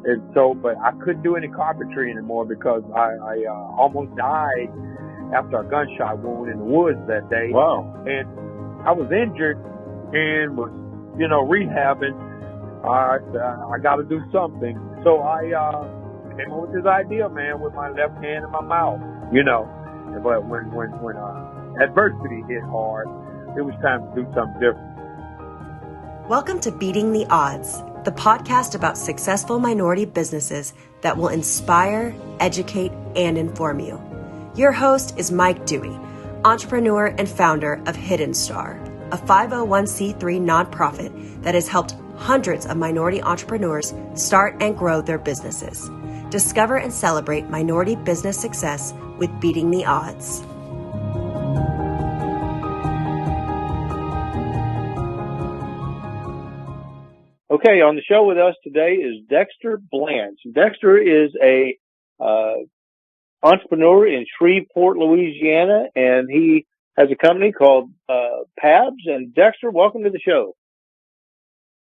And so, but I couldn't do any carpentry anymore because I almost died after a gunshot wound in the woods that day. Wow. And I was injured and was, rehabbing. I said, I got to do something. So I came up with this idea, man, with my left hand in my mouth, But when adversity hit hard, it was time to do something different. Welcome to Beating the Odds, the podcast about successful minority businesses that will inspire, educate, and inform you. Your host is Mike Dewey, entrepreneur and founder of Hidden Star, a 501c3 nonprofit that has helped hundreds of minority entrepreneurs start and grow their businesses. Discover and celebrate minority business success with Beating the Odds. Okay, on the show with us today is Dexter Blanch. Dexter is a entrepreneur in Shreveport, Louisiana, and he has a company called PABS. And Dexter, welcome to the show.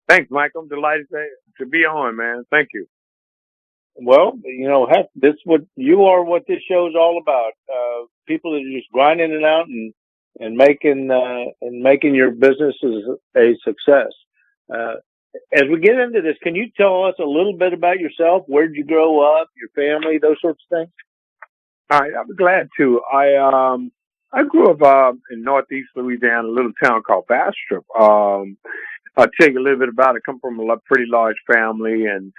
Thanks, Mike. I'm delighted to be on, man. Thank you. Well, heck, this what this show is all about. People that are just grinding it out and making your businesses a success. As we get into this, can you tell us a little bit about yourself? Where did you grow up, your family, those sorts of things? All right, I'd be glad to. I grew up in Northeast Louisiana, a little town called Bastrop. I'll tell you a little bit about it. I come from a pretty large family, and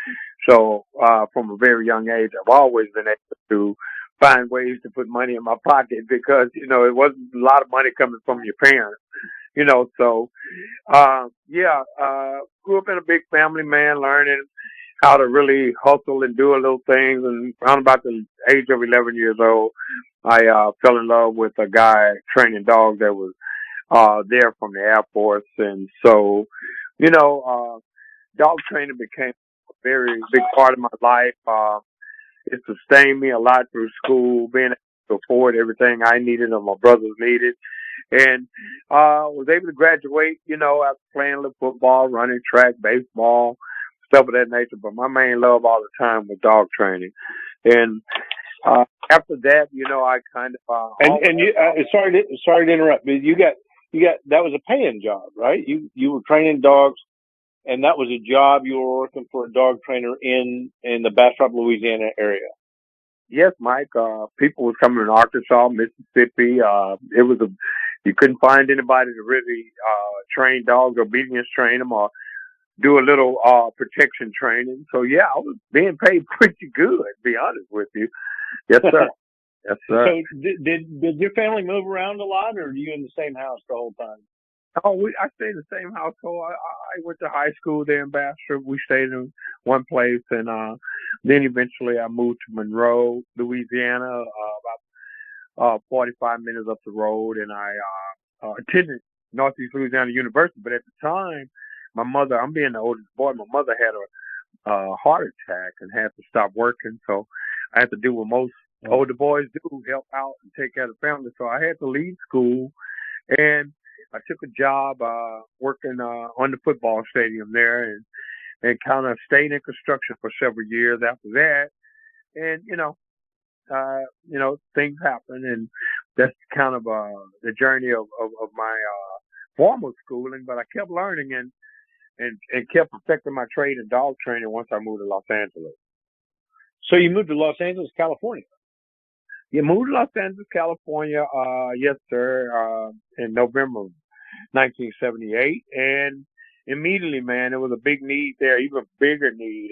so from a very young age, I've always been able to find ways to put money in my pocket because, it wasn't a lot of money coming from your parents. So, grew up in a big family, man, learning how to really hustle and do a little things. And around about the age of 11 years old, I fell in love with a guy training dogs that was there from the Air Force. And so, dog training became a very big part of my life. It sustained me a lot through school, being able to afford everything I needed and my brothers needed. And was able to graduate, after playing a little football, running track, baseball, stuff of that nature. But my main love all the time was dog training. And after that, I kind of and you sorry to interrupt, but you got that was a paying job, right? You were training dogs, and that was a job you were working for a dog trainer in the Bastrop, Louisiana area. Yes, Mike. People was coming in Arkansas, Mississippi. You couldn't find anybody to really train dogs, obedience train them, or do a little protection training. So yeah, I was being paid pretty good, to be honest with you. Yes, sir. Yes, sir. So did your family move around a lot, or were you in the same house the whole time? Oh, I stayed in the same household. I went to high school there in Bastrop. We stayed in one place, and then eventually I moved to Monroe, Louisiana, about 45 minutes up the road, and I attended Northeast Louisiana University. But at the time, my mother, I'm being the oldest boy, my mother had a heart attack and had to stop working, so I had to do what most older boys do, help out and take care of the family. So I had to leave school, and I took a job working on the football stadium there, and kind of stayed in construction for several years after that. And things happen, and that's kind of the journey of my formal schooling. But I kept learning and kept perfecting my trade in dog training once I moved to Los Angeles. So you moved to Los Angeles, California? You moved to Los Angeles, California, yes, sir, in November of 1978. And immediately, man, there was a big need there, even bigger need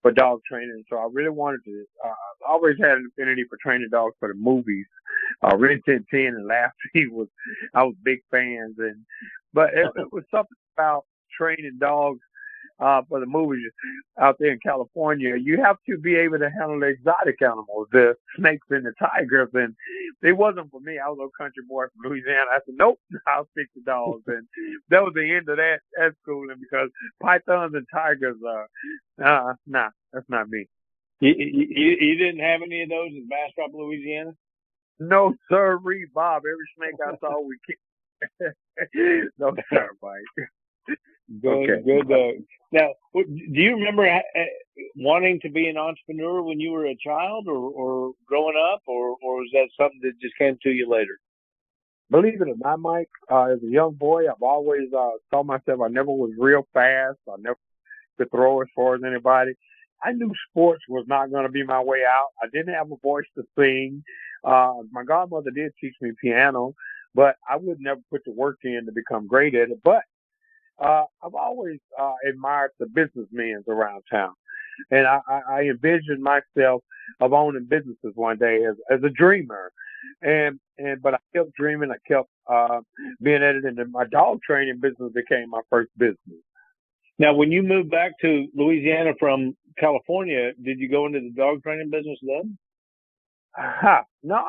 for dog training. So I really wanted to, I always had an affinity for training dogs for the movies. Ren 10 and Lassie I was big fans. But it was something about training dogs for the movies out there in California. You have to be able to handle the exotic animals, the snakes and the tigers, and it wasn't for me. I was a country boy from Louisiana. I said, nope, I'll stick to dogs. And that was the end of that schooling, because pythons and tigers, nah, that's not me. You didn't have any of those in Bastrop, Louisiana? No, sir, Bob. Every snake I saw, we kicked. No, sir, Mike. Good, Okay. good. Now, do you remember wanting to be an entrepreneur when you were a child, or growing up, or was that something that just came to you later? Believe it or not, Mike, as a young boy, I've always saw myself. I never was real fast. I never could throw as far as anybody. I knew sports was not going to be my way out. I didn't have a voice to sing. My godmother did teach me piano, but I would never put the work in to become great at it. But I've always admired the businessmen around town, and I envisioned myself of owning businesses one day as a dreamer, but I kept dreaming. I kept being at it, and then my dog training business became my first business. Now, when you moved back to Louisiana from California, did you go into the dog training business then? No,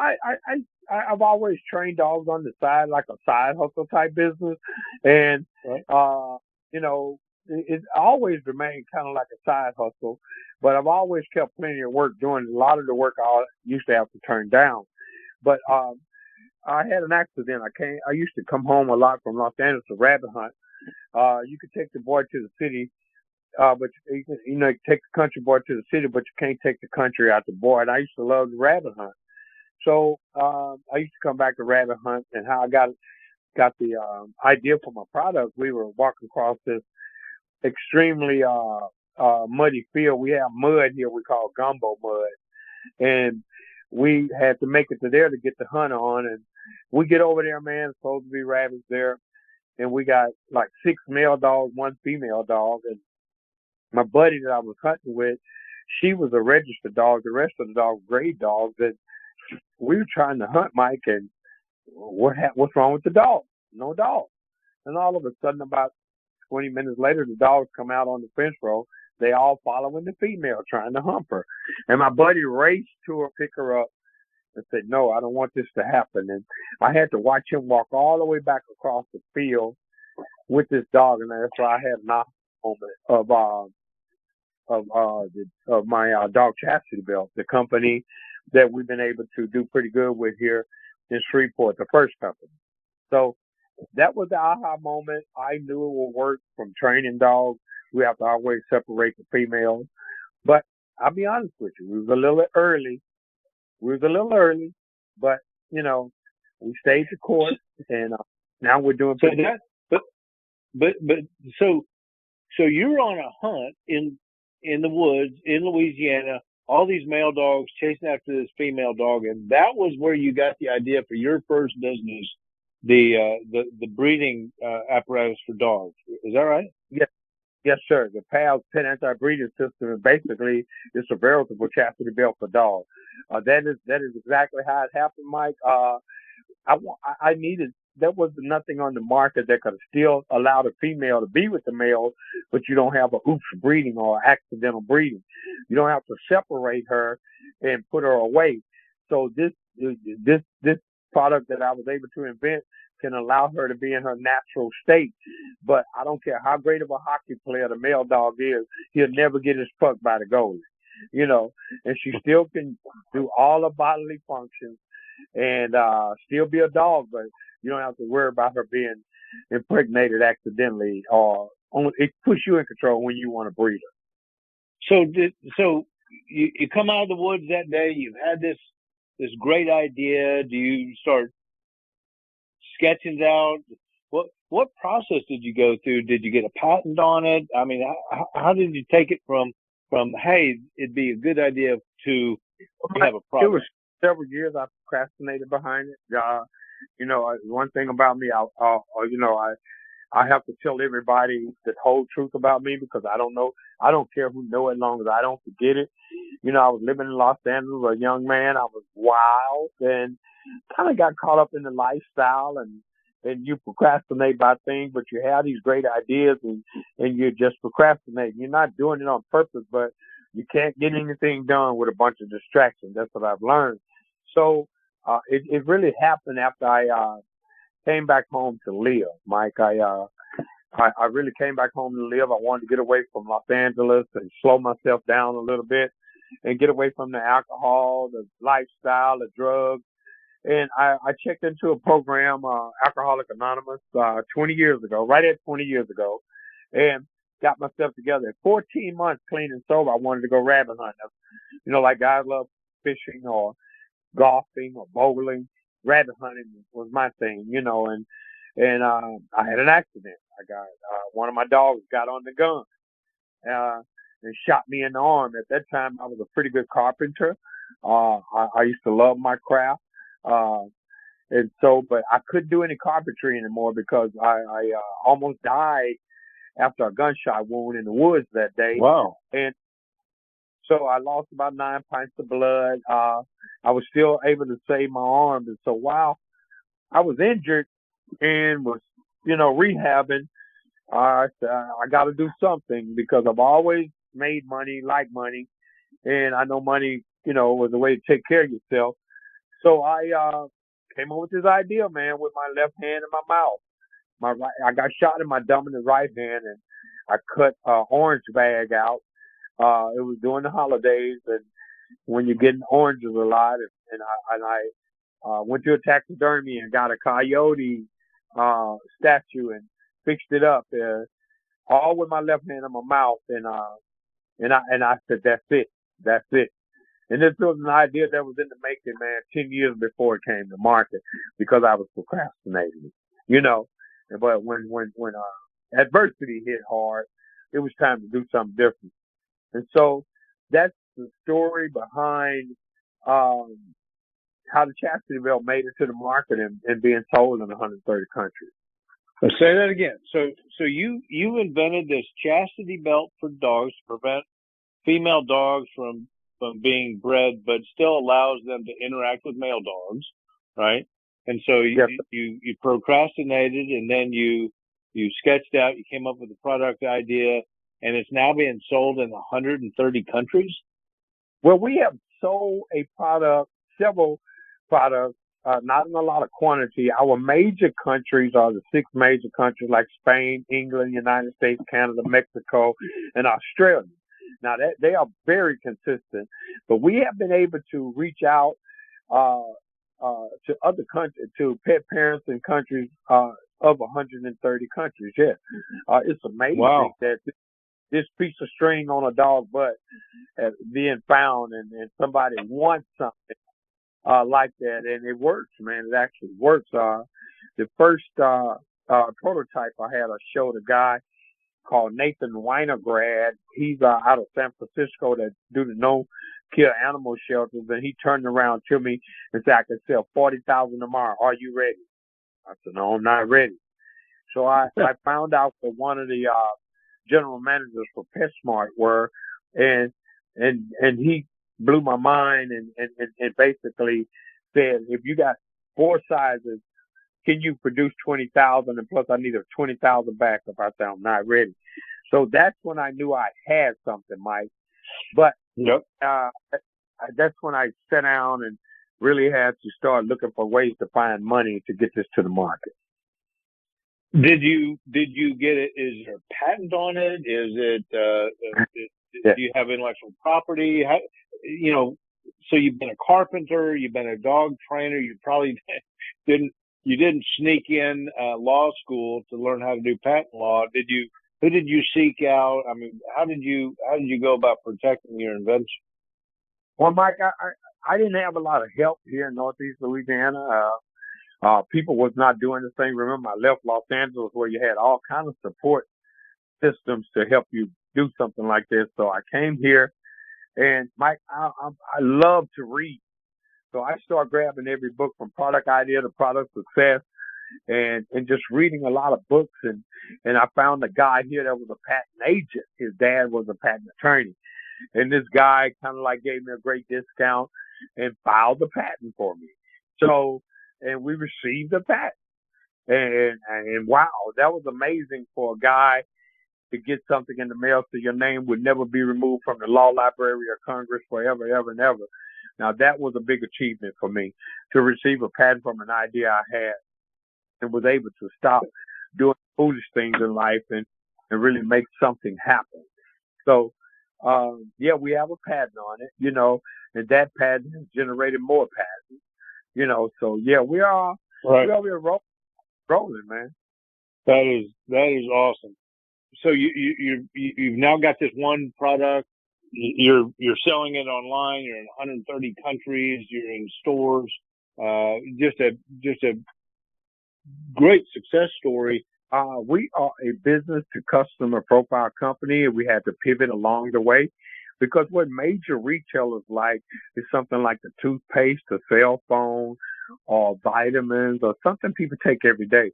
I've always trained dogs on the side, like a side hustle type business, and Right. you know, it always remained kind of like a side hustle. But I've always kept plenty of work doing a lot of the work I used to have to turn down. But I had an accident. I used to come home a lot from Los Angeles to rabbit hunt. You could take the boy to the city, but you can take the country boy to the city, but you can't take the country out the boy. And I used to love the rabbit hunt. So I used to come back to rabbit hunt, and how I got the idea for my product. We were walking across this extremely muddy field. We have mud here we call gumbo mud, and we had to make it to there to get the hunt on. And we get over there, man. It's supposed to be rabbits there, and we got like 6 male dogs, 1 female dog, and my buddy that I was hunting with, she was a registered dog. The rest of the dogs were grade dogs, and we were trying to hunt Mike. And what's wrong with the dog? No dog. And all of a sudden, about 20 minutes later, the dogs come out on the fence row. They all following the female, trying to hump her. And my buddy raced to her, pick her up, and said, "No, I don't want this to happen." And I had to watch him walk all the way back across the field with this dog, and that's why I had an moment of my dog Chastity belt, the company that we've been able to do pretty good with here in Shreveport, the first company. So that was the aha moment. I knew it would work from training dogs. We have to always separate the females. But I'll be honest with you, we was a little early. But we stayed the course, and now we're doing So pretty good. but so you're on a hunt in the woods in Louisiana, all these male dogs chasing after this female dog, and that was where you got the idea for your first business, the breeding apparatus for dogs. Is that right? Yes, sir. The PABS pet anti-breeding system is basically it's a veritable chastity belt for dogs. That is exactly how it happened, Mike. I needed there was nothing on the market that could still allow the female to be with the male, but you don't have a oops breeding or accidental breeding. You don't have to separate her and put her away. So this product that I was able to invent can allow her to be in her natural state. But I don't care how great of a hockey player the male dog is, he'll never get his puck by the goalie. And she still can do all the bodily functions and still be a dog, but you don't have to worry about her being impregnated accidentally, or it puts you in control when you want to breed her. So you come out of the woods that day. You've had this great idea. Do you start sketching out? What process did you go through? Did you get a patent on it? I mean, how did you take it from hey, it'd be a good idea to have a product? It was several years I procrastinated behind it. One thing about me, I have to tell everybody the whole truth about me because I don't know. I don't care who know it as long as I don't forget it. I was living in Los Angeles, a young man. I was wild and kind of got caught up in the lifestyle, and you procrastinate about things, but you have these great ideas and you're just procrastinating. You're not doing it on purpose, but you can't get anything done with a bunch of distractions. That's what I've learned. So it really happened after I came back home to live, Mike. I really came back home to live. I wanted to get away from Los Angeles and slow myself down a little bit and get away from the alcohol, the lifestyle, the drugs. And I checked into a program, Alcoholic Anonymous, 20 years ago, right at 20 years ago, and got myself together. In 14 months clean and sober, I wanted to go rabbit hunting. You know, like guys love fishing or golfing or bowling. Rabbit hunting was my thing, you know, and I had an accident. I got, one of my dogs got on the gun, and shot me in the arm. At that time, I was a pretty good carpenter. I used to love my craft. Uh, and so, but I couldn't do any carpentry anymore because I almost died after a gunshot wound in the woods that day. Wow. And so I lost about 9 pints of blood. I was still able to save my arm. And so while I was injured and was, you know, rehabbing, I said, I got to do something because I've always made money, like money. And I know money, you know, was a way to take care of yourself. So I came up with this idea, man, with my left hand in my mouth. I got shot in my dominant right hand, and I cut orange bag out. It was during the holidays, and when you're getting oranges a lot, and I went to a taxidermy and got a coyote statue and fixed it up, all with my left hand in my mouth, and I said, that's it. And this was an idea that was in the making, man, 10 years before it came to market because I was procrastinating, you know. But when adversity hit hard, it was time to do something different. And so that's the story behind how the Chastity belt made it to the market and being sold in 130 countries. Let's say that again. So you invented this Chastity belt for dogs to prevent female dogs from being bred, but still allows them to interact with male dogs, right? And so you procrastinated, and then you sketched out, you came up with a product idea, and it's now being sold in 130 countries. Well, we have sold several products, not in a lot of quantity. Our major countries are the 6 major countries like Spain, England, United States, Canada, Mexico, and Australia. Now they are very consistent, but we have been able to reach out to other countries, to pet parents in countries of 130 countries. Yeah, it's amazing that this piece of string on a dog butt being found, and somebody wants something like that, and it works, man. It actually works. The first prototype I had, I showed a guy called Nathan Weinergrad. He's out of San Francisco that do the no-kill animal shelters, and he turned around to me and said, I can sell 40,000 tomorrow. Are you ready? I said, no, I'm not ready. So I found out that one of the general managers for PetSmart were, and he blew my mind and basically said, if you got 4 sizes, can you produce 20,000? And plus I need a 20,000 backup. I said, I'm not ready. So that's when I knew I had something, Mike. But that's when I sat down and really had to start looking for ways to find money to get this to the market. Did you get it? Is there a patent on it? Is it, do you have intellectual property? How, you know, so you've been a carpenter, you've been a dog trainer, you probably didn't sneak in law school to learn how to do patent law. Who did you seek out? I mean, how did you go about protecting your invention? Well, Mike, I didn't have a lot of help here in Northeast Louisiana. People was not doing the thing. Remember, I left Los Angeles where you had all kinds of support systems to help you do something like this. So I came here, and Mike, I love to read. So I started grabbing every book from product idea to product success, and just reading a lot of books. And I found a guy here that was a patent agent. His dad was a patent attorney. And this guy kind of like gave me a great discount and filed the patent for me. So, and we received the patent. And wow, that was amazing for a guy to get something in the mail so your name would never be removed from the law library or Congress forever, ever, and ever. Now, that was a big achievement for me, to receive a patent from an idea I had and was able to stop doing foolish things in life and really make something happen. So, we have a patent on it, you know, and that patent has generated more patents. So yeah, we are Right. rolling, man. That is awesome. So you've now got this one product. You're selling it online. You're in 130 countries. You're in stores. Just a great success story. We are a business to customer profile company, and we had to pivot along the way because what major retailers like is something like the toothpaste, the cell phone, or vitamins, or something people take every day.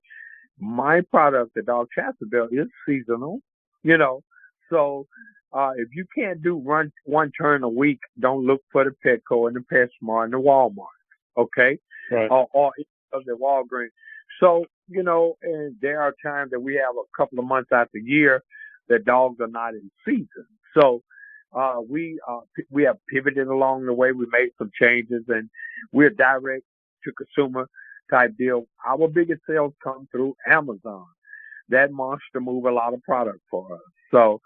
My product, the dog Chastity, is seasonal, you know. So if you can't do one turn a week, don't look for the Petco and the PetSmart and the Walmart, okay? Right. Or of the Walgreens. So, and there are times that we have a couple of months out the year that dogs are not in season. So we have pivoted along the way. We made some changes, and we're direct to consumer type deal. Our biggest sales come through Amazon. That monster move a lot of product for us. So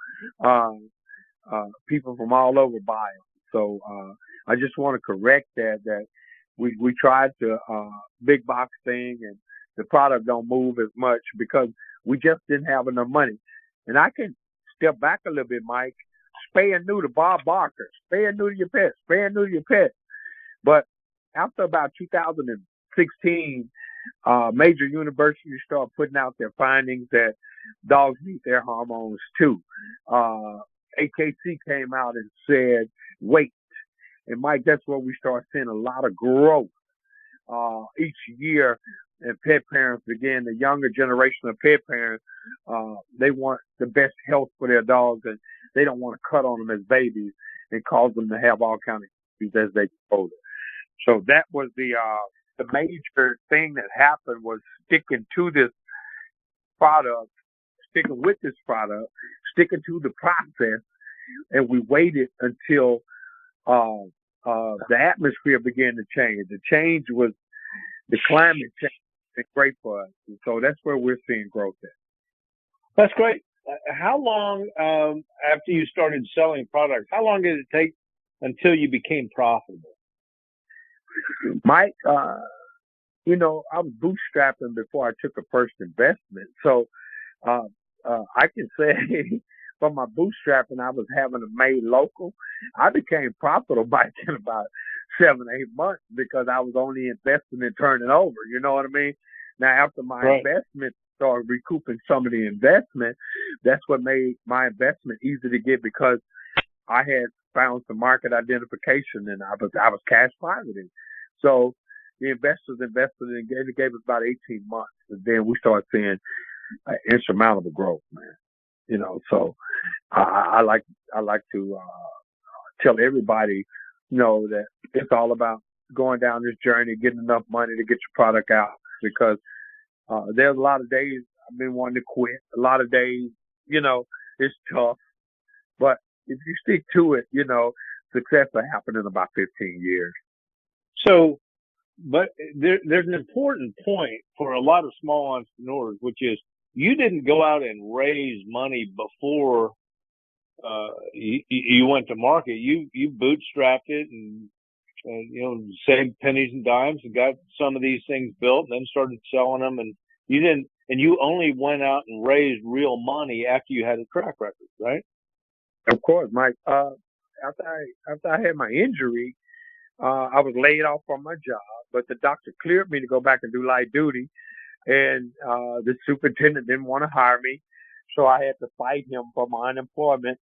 people from all over buy them. So I just want to correct that we tried to big box thing, and the product don't move as much because we just didn't have enough money. And I can step back a little bit, Mike. Spay and neuter Bob Barker. Spay and neuter your pet. Spay and neuter your pet. But after about 2016, major universities start putting out their findings that dogs need their hormones too. AKC came out and said weight. And Mike, that's where we start seeing a lot of growth each year. And pet parents, again, the younger generation of pet parents, they want the best health for their dogs, and they don't want to cut on them as babies and cause them to have all kinds of issues as they get older. So that was the major thing that happened, was sticking to this product, sticking with this product, sticking to the process, and we waited until the atmosphere began to change. The change was the climate change. It's great for us, and so that's where we're seeing growth at. That's great. How long after you started selling products? How long did it take until you became profitable? Mike, I was bootstrapping before I took a first investment, so I can say from my bootstrapping, I was having it made local. I became profitable by in about 7-8 months because I was only investing and turning over. You know what I mean? Now, after my investment started recouping some of the investment, that's what made my investment easy to get because I had found some market identification and I was cash positive. So the investors invested and gave us about 18 months. And then we started seeing insurmountable growth, man. So I like to tell everybody, that it's all about going down this journey, getting enough money to get your product out, because there's a lot of days I've been wanting to quit. A lot of days, it's tough. But if you stick to it, success will happen in about 15 years. So, but there's an important point for a lot of small entrepreneurs, which is you didn't go out and raise money before you went to market. You bootstrapped it and saved pennies and dimes and got some of these things built and then started selling them. And you only went out and raised real money after you had a track record, right? Of course, Mike. After I had my injury, I was laid off from my job, but the doctor cleared me to go back and do light duty. And the superintendent didn't want to hire me, so I had to fight him for my unemployment.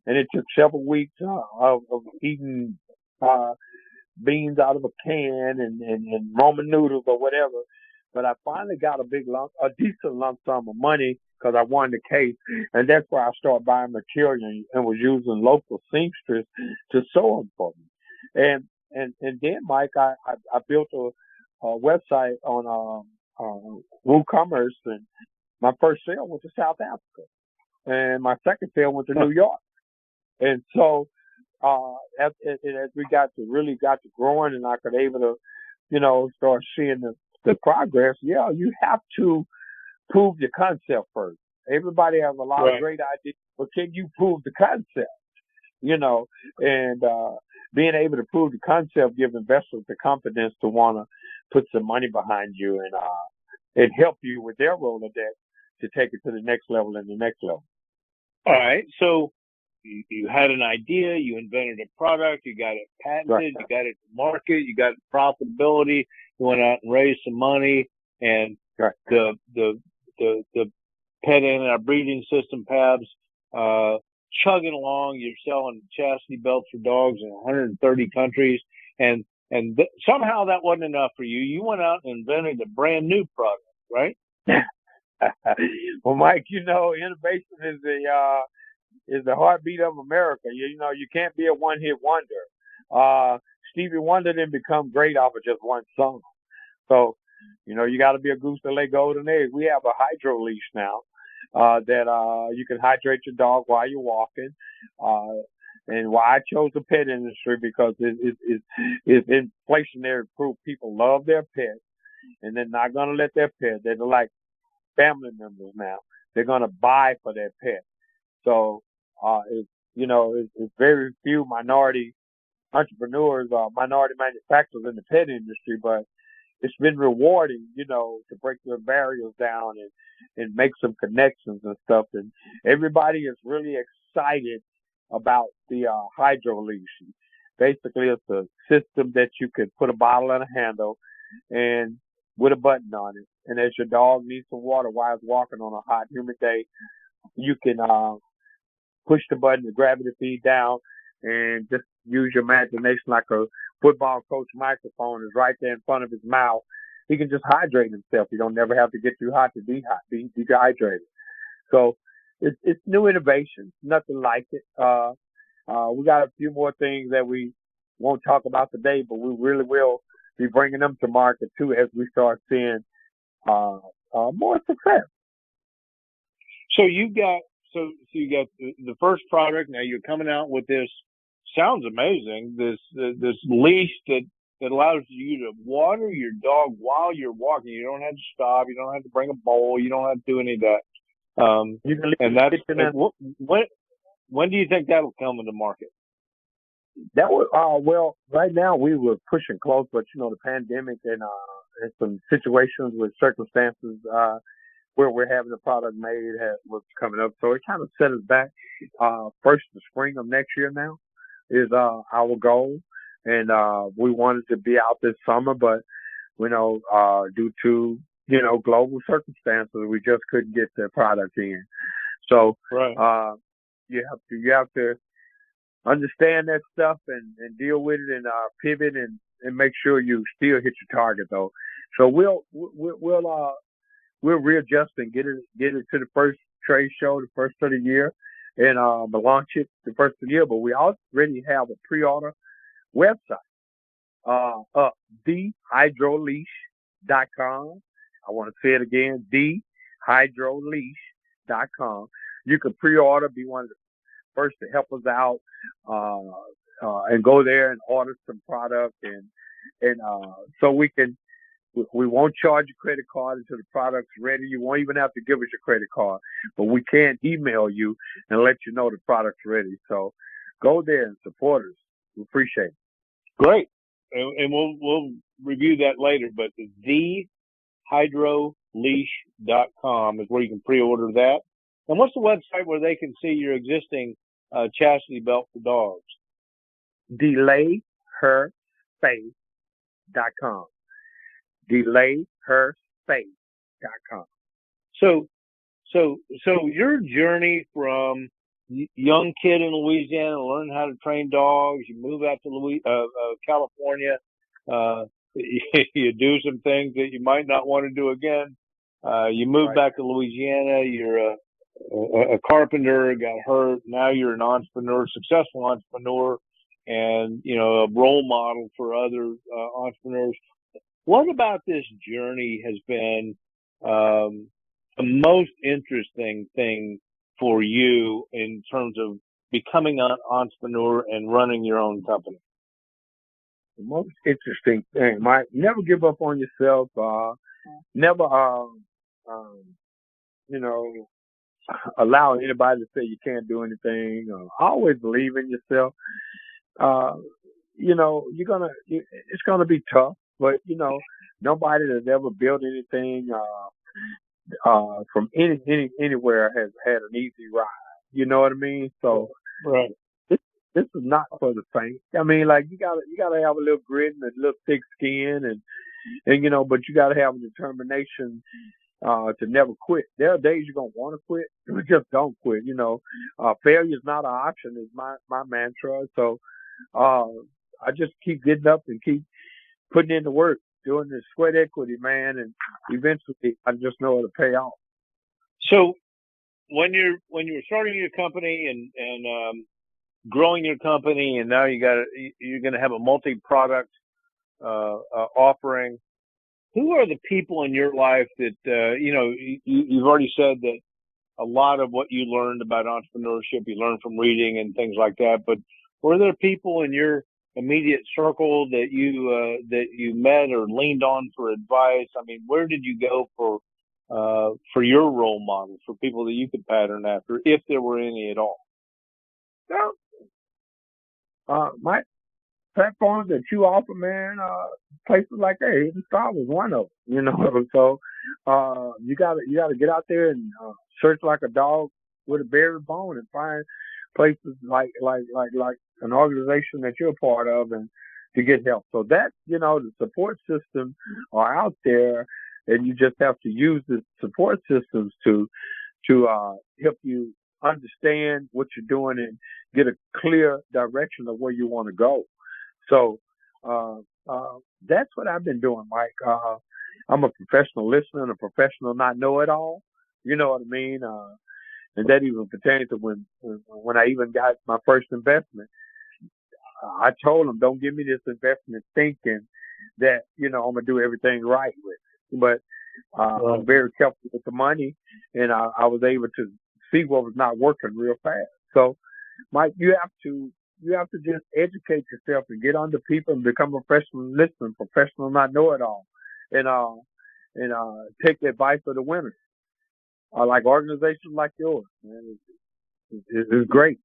And it took several weeks of eating beans out of a can and ramen noodles or whatever. But I finally got a decent lump sum of money because I won the case. And that's where I started buying material and was using local seamstress to sew them for me. And then, Mike, I built a website on WooCommerce, and my first sale went to South Africa, and my second sale went to New York. And so as we got to growing, and I could able to start seeing the progress. Yeah, you have to prove your concept first. Everybody has a lot of great ideas, but can you prove the concept? And being able to prove the concept gives investors the confidence to want to put some money behind you and help you with their Rolodex to take it to the next level and the next level. All right. So you had an idea, you invented a product, you got it patented, Right. you got it to market, you got profitability, you went out and raised some money, and Right. the pet and breeding system PABS, chugging along. You're selling chastity belts for dogs in 130 countries, and somehow that wasn't enough for you. You went out and invented a brand new product, right? Well, Mike, innovation is the heartbeat of America. You can't be a one-hit wonder. Stevie Wonder didn't become great off of just one song. So, you got to be a goose to lay golden eggs. We have a Hydro Leash now that you can hydrate your dog while you're walking. And why I chose the pet industry because it's inflationary proof. People love their pets, and they're not going to let their pet. They're like family members now. They're going to buy for their pet. So, it's very few minority entrepreneurs or minority manufacturers in the pet industry, but it's been rewarding, to break the barriers down and make some connections and stuff. And everybody is really excited about the Hydro Leash. Basically, it's a system that you can put a bottle and a handle and with a button on it. And as your dog needs some water while it's walking on a hot, humid day, you can push the button, the gravity feed down, and just use your imagination like a football coach microphone is right there in front of his mouth. He can just hydrate himself. You don't never have to get too hot to be dehydrated. So it's new innovation, nothing like it. We got a few more things that we won't talk about today, but we really will be bringing them to market too as we start seeing more success. So you got the first product. Now you're coming out with this. Sounds amazing. This leash that allows you to water your dog while you're walking. You don't have to stop. You don't have to bring a bowl. You don't have to do any of that. When do you think that'll come into market? That was well. Right now we were pushing close, but the pandemic and some situations with circumstances where we're having the product made was coming up, so it kind of set us back. First, the spring of next year now is our goal, and we wanted to be out this summer, but due to global circumstances, we just couldn't get the product in. So right. You have to understand that stuff and deal with it and pivot and make sure you still hit your target though. So we'll readjust and get it to the first trade show, the first of the year, and launch it the first of the year. But we already have a pre-order website, thehydroleash.com. I want to say it again, thehydroleash.com. You can pre-order, be one of the first to help us out, and go there and order some product, and so we won't charge your credit card until the product's ready. You won't even have to give us your credit card, but we can email you and let you know the product's ready. So go there and support us. We appreciate it. Great. And we'll review that later, but thehydroleash.com is where you can pre-order that. And what's the website where they can see your existing chastity belt for dogs? DelayHerSpace.com. DelayHerSpace.com. So your journey from young kid in Louisiana, learn how to train dogs, you move out to California, you do some things that you might not want to do again. You move back to Louisiana, you're a carpenter, got hurt. Now you're an entrepreneur, successful entrepreneur, and a role model for other entrepreneurs. What about this journey has been the most interesting thing for you in terms of becoming an entrepreneur and running your own company? The most interesting thing, Mike, never give up on yourself. Never, allow anybody to say you can't do anything. Always believe in yourself. It's gonna be tough, but Nobody that's ever built anything from anywhere has had an easy ride. You know what I mean? So Right. this is not for the faint. I mean, like you gotta have a little grit and a little thick skin, and but you gotta have a determination to never quit. There are days you're gonna want to quit, but just don't quit. Failure is not an option is my mantra. So I just keep getting up and keep putting in the work, doing the sweat equity, man, and eventually I just know it'll pay off. So when you're starting your company and growing your company, and now you're going to have a multi-product offering. Who are the people in your life that you've already said that a lot of what you learned about entrepreneurship you learned from reading and things like that, but were there people in your immediate circle that you met or leaned on for advice? I mean, where did you go for your role models, for people that you could pattern after, if there were any at all? My platforms that you offer, man, places like that, Hidden Star was one of them, So you gotta get out there and search like a dog with a buried bone and find places like an organization that you're a part of and to get help. So that, the support systems are out there, and you just have to use the support systems to help you understand what you're doing and get a clear direction of where you want to go. So that's what I've been doing, Mike. I'm a professional listener and a professional not know-it-all. You know what I mean? And that even pertains to when I even got my first investment. I told them, don't give me this investment thinking that, I'm going to do everything right with it. But I'm very careful with the money, and I was able to see what was not working real fast. So, Mike, you have to just educate yourself and get under people and become a professional listener, professional not know it all, and take the advice of the winners. Like organizations like yours, man, it's great.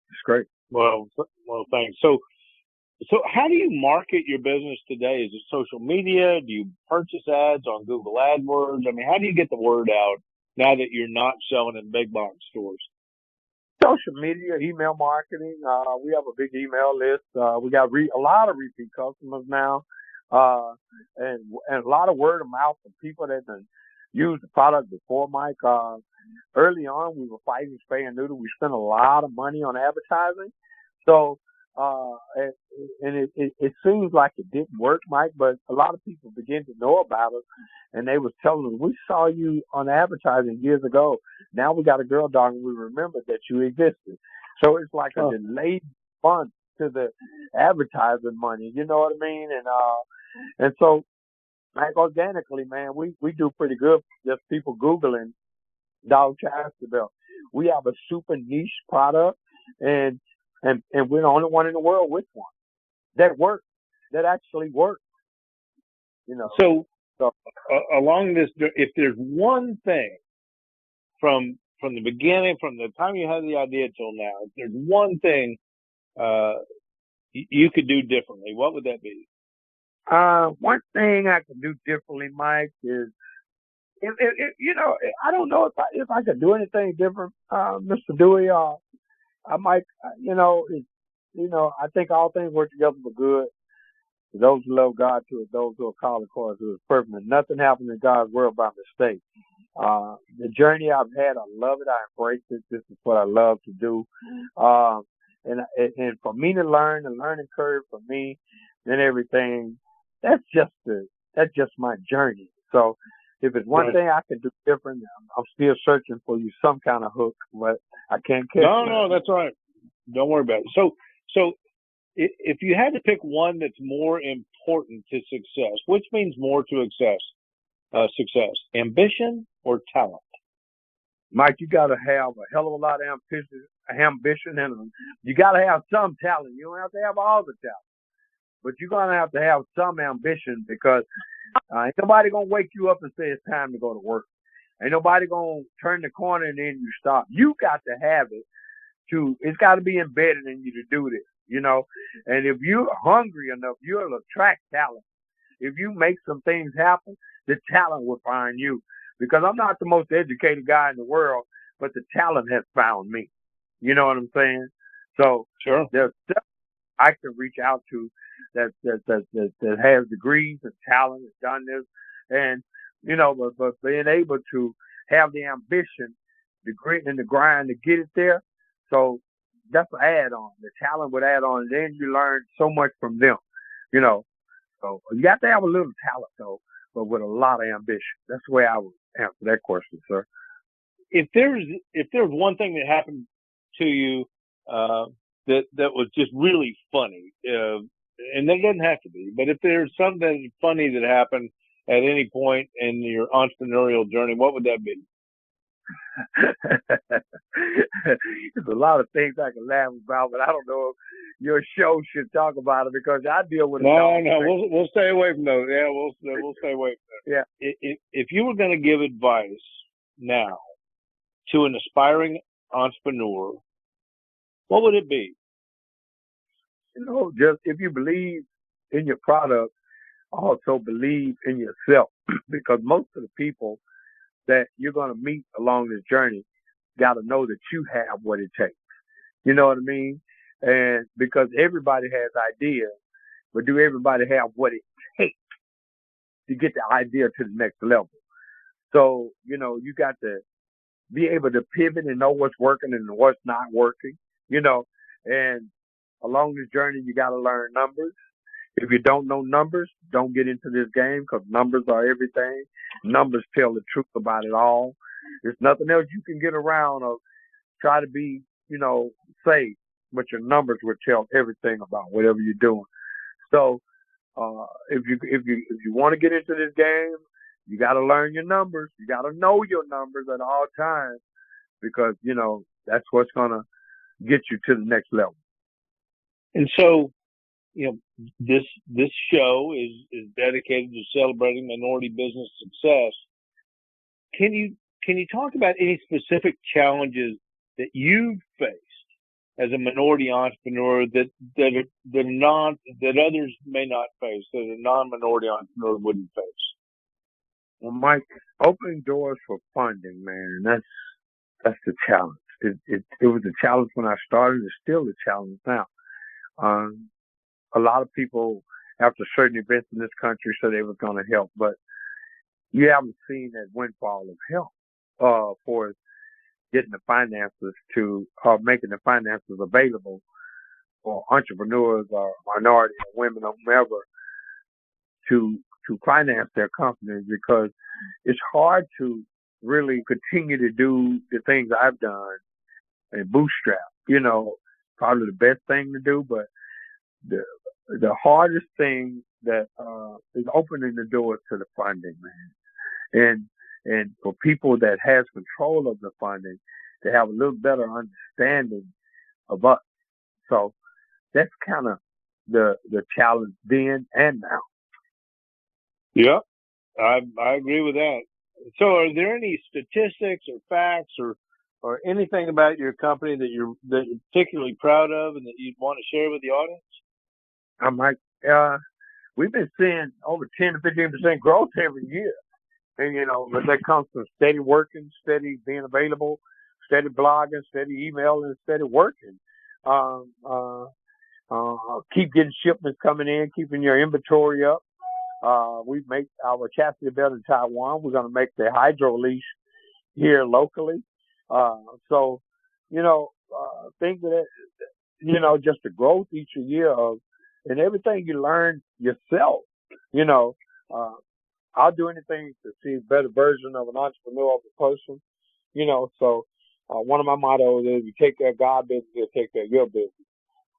It's great. Well, thanks. So how do you market your business today? Is it social media? Do you purchase ads on Google AdWords? I mean, how do you get the word out now that you're not selling in big box stores? Social media, email marketing. We have a big email list. We got a lot of repeat customers now, and a lot of word of mouth from people that have used the product before, Mike. Early on, we were fighting spay and neuter. We spent a lot of money on advertising. So, and it seems like it didn't work, Mike, but a lot of people began to know about us, and they was telling us, we saw you on advertising years ago. Now we got a girl dog, and we remember that you existed. So it's like a delayed fund to the advertising money. You know what I mean? And so, like organically, man, we do pretty good. Just people Googling dog chastity belt. We have a super niche product, and we're the only one in the world with one that works, that actually works. So along this, if there's one thing from the beginning, from the time you had the idea till now, if there's one thing you could do differently, what would that be? One thing I could do differently, Mike, is I don't know if I could do anything different, Mr. Dewey. I might, I think all things work together for good. To those who love God, to those who are called according to His purpose. Nothing happens in God's world by mistake. The journey I've had, I love it. I embrace it. This is what I love to do. And for me to learn, the learning curve for me and everything, that's just my journey. So if it's one thing I can do different, I'm still searching for you some kind of hook, but I can't catch. No, that's all right. Don't worry about it. So if you had to pick one that's more important to success, which means more to success, ambition or talent? Mike, you got to have a hell of a lot of ambition, and you got to have some talent. You don't have to have all the talent, but you're going to have some ambition, because ain't nobody going to wake you up and say it's time to go to work. Ain't nobody going to turn the corner and then you stop. You got to have it. It's got to be embedded in you to do this, And if you're hungry enough, you'll attract talent. if you make some things happen, the talent will find you. Because I'm not the most educated guy in the world, but the talent has found me. You know what I'm saying? So Sure. there's stuff I can reach out to that has degrees and talent, has done this, and but being able to have the ambition, the grit and the grind to get it there. So that's an add-on. The talent would add on, and then you learn so much from them. You know, so you got to have a little talent though, but with a lot of ambition. That's the way I would answer that question, sir. If there's one thing that happened to you that was just really funny, and there doesn't have to be, but if there's something funny that happened at any point in your entrepreneurial journey, what would that be? There's a lot of things I can laugh about, but I don't know if your show should talk about it because I deal with it. No, we'll stay away from those. Yeah, we'll stay away from that. Yeah. If you were going to give advice now to an aspiring entrepreneur, what would it be? Just if you believe in your product, also believe in yourself, because most of the people that you're going to meet along this journey got to know that you have what it takes. You know what I mean? And because everybody has ideas, but do everybody have what it takes to get the idea to the next level? So, you got to be able to pivot and know what's working and what's not working, and along this journey, you got to learn numbers. If you don't know numbers, don't get into this game because numbers are everything. Numbers tell the truth about it all. There's nothing else you can get around or try to be, safe, but your numbers will tell everything about whatever you're doing. So, if you want to get into this game, you got to learn your numbers. You got to know your numbers at all times because, that's what's going to get you to the next level. And so, this show is dedicated to celebrating minority business success. Can you talk about any specific challenges that you've faced as a minority entrepreneur that others may not face, that a non-minority entrepreneur wouldn't face? Well, Mike, opening doors for funding, man, that's the challenge. It was a challenge when I started. It's still a challenge now. A lot of people, after certain events in this country, said they were going to help, but you haven't seen that windfall of help for getting the finances making the finances available for entrepreneurs or minority or women or whomever to finance their companies, because it's hard to really continue to do the things I've done and bootstrap. Probably the best thing to do, but the hardest thing that is opening the doors to the funding, man. And for people that has control of the funding, to have a little better understanding of us. So that's kind of the challenge then and now. Yeah, I agree with that. So are there any statistics or facts or anything about your company that you're particularly proud of and that you'd want to share with the audience? I'm like, we've been seeing over 10 to 15% growth every year. And, but that comes from steady working, steady being available, steady blogging, steady emailing, steady working. Keep getting shipments coming in, keeping your inventory up. We make our Chastity belt in Taiwan. We're going to make the Hydro Leash here locally. So, things that, just the growth each year of, and everything you learn yourself, I'll do anything to see a better version of an entrepreneur of a person, so one of my mottos is, you take care of God's business, he'll take care of your business.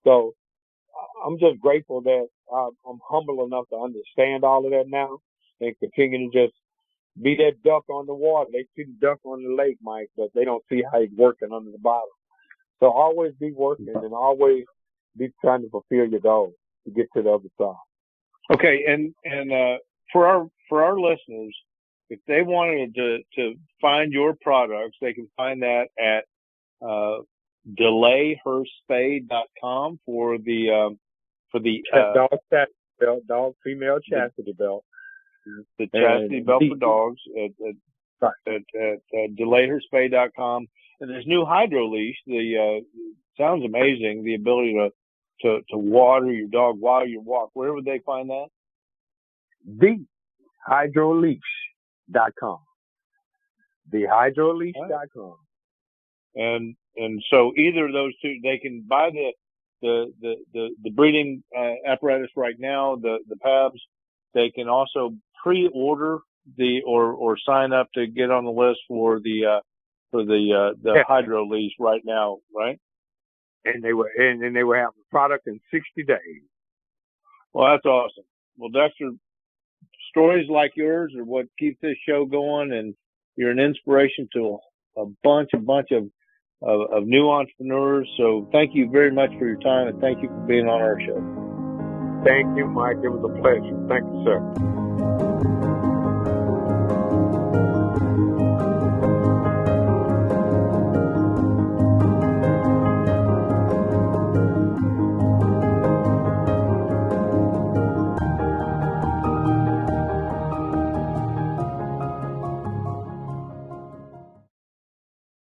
So I'm just grateful that I'm humble enough to understand all of that now and continue to just be that duck on the water. They see the duck on the lake, Mike, but they don't see how he's working under the bottom. So always be working and always be trying to fulfill your goals to get to the other side. Okay, and for our listeners, if they wanted to find your products, they can find that at delayherspade.com for the belt, dog female chastity belt. The chastity belt for dogs at delayherspay.com. And there's new Hydro Leash. Sounds amazing. The ability to water your dog while you walk. Where would they find that? TheHydroLeash.com. TheHydroLeash.com. And so either of those two, they can buy the breeding apparatus right now, the PABS. They can also pre-order or sign up to get on the list for the Hydro Leash right now, right? And they will have the product in 60 days. Well, that's awesome. Well, Dexter, stories like yours are what keep this show going, and you're an inspiration to a bunch of new entrepreneurs. So thank you very much for your time, and thank you for being on our show. Thank you, Mike. It was a pleasure. Thank you, sir.